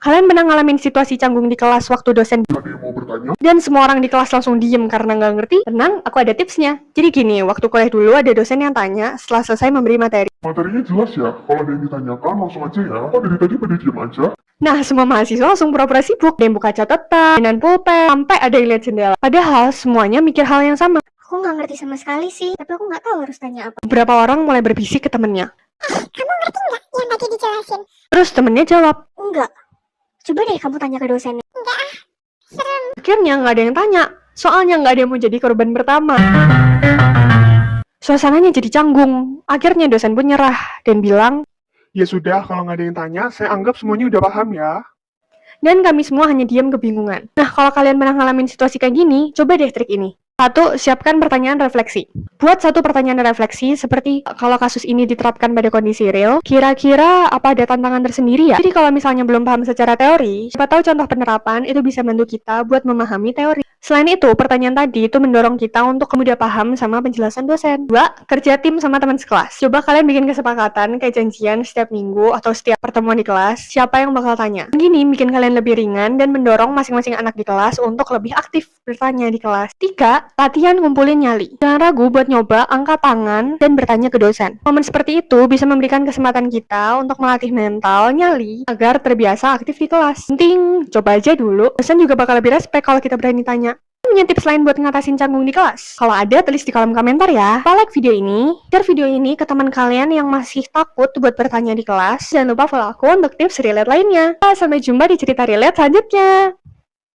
Kalian pernah ngalamin situasi canggung di kelas waktu dosen Ada yang mau bertanya? dan semua orang di kelas langsung diem karena nggak ngerti? Tenang, aku ada tipsnya. Jadi gini, waktu kuliah dulu ada dosen yang tanya setelah selesai memberi materi. Materinya jelas ya, kalau ada yang ditanyakan langsung aja ya. Kok dari tadi pada diem aja? Nah, semua mahasiswa langsung pura-pura sibuk. Ada yang buka catatan, dan pulpen, sampai ada yang lihat jendela. Padahal semuanya mikir hal yang sama. Aku nggak ngerti sama sekali sih, tapi aku nggak tahu harus tanya apa. Beberapa orang mulai berbisik ke temennya. Kamu ngerti nggak yang tadi dijelasin? Terus temennya jawab. Enggak. Coba deh kamu tanya ke dosennya. Enggak ah, serem. Akhirnya nggak ada yang tanya. Soalnya nggak ada yang mau jadi korban pertama. Suasananya jadi canggung. Akhirnya dosen pun nyerah dan bilang, Ya sudah, kalau nggak ada yang tanya, saya anggap semuanya udah paham ya. dan kami semua hanya diam kebingungan. Nah, kalau kalian pernah ngalamin situasi kayak gini, coba deh trik ini. 1. Siapkan pertanyaan refleksi. Buat satu pertanyaan refleksi seperti, kalau kasus ini diterapkan pada kondisi real, kira-kira apa ada tantangan tersendiri ya? Jadi kalau misalnya belum paham secara teori, siapa tahu contoh penerapan itu bisa membantu kita buat memahami teori. Selain itu, pertanyaan tadi itu mendorong kita untuk mudah paham sama penjelasan dosen. 2. Kerja tim sama teman sekelas. Coba kalian bikin kesepakatan kayak janjian setiap minggu atau setiap pertemuan di kelas, siapa yang bakal tanya. Gini bikin kalian lebih ringan dan mendorong masing-masing anak di kelas untuk lebih aktif bertanya di kelas. 3. Latihan ngumpulin nyali. Jangan ragu buat nyoba angkat tangan dan bertanya ke dosen. Momen seperti itu bisa memberikan kesempatan kita untuk melatih mental nyali agar terbiasa aktif di kelas. Penting, coba aja dulu. Dosen juga bakal lebih respect kalau kita berani tanya. Punya tips lain buat ngatasin canggung di kelas? Kalau ada, tulis di kolom komentar ya. Like video ini, share video ini ke teman kalian yang masih takut buat bertanya di kelas. Jangan lupa follow aku untuk tips relate lainnya. Sampai jumpa di cerita relate selanjutnya.